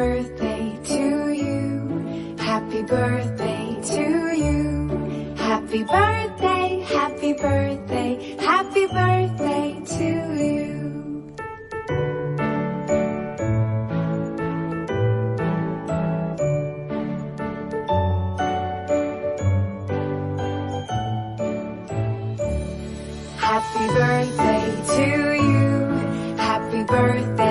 birthday to you. Happy birthday to you. Happy birthday, happy birthday, happy birthday to you. Happy birthday to you. Happy birthday.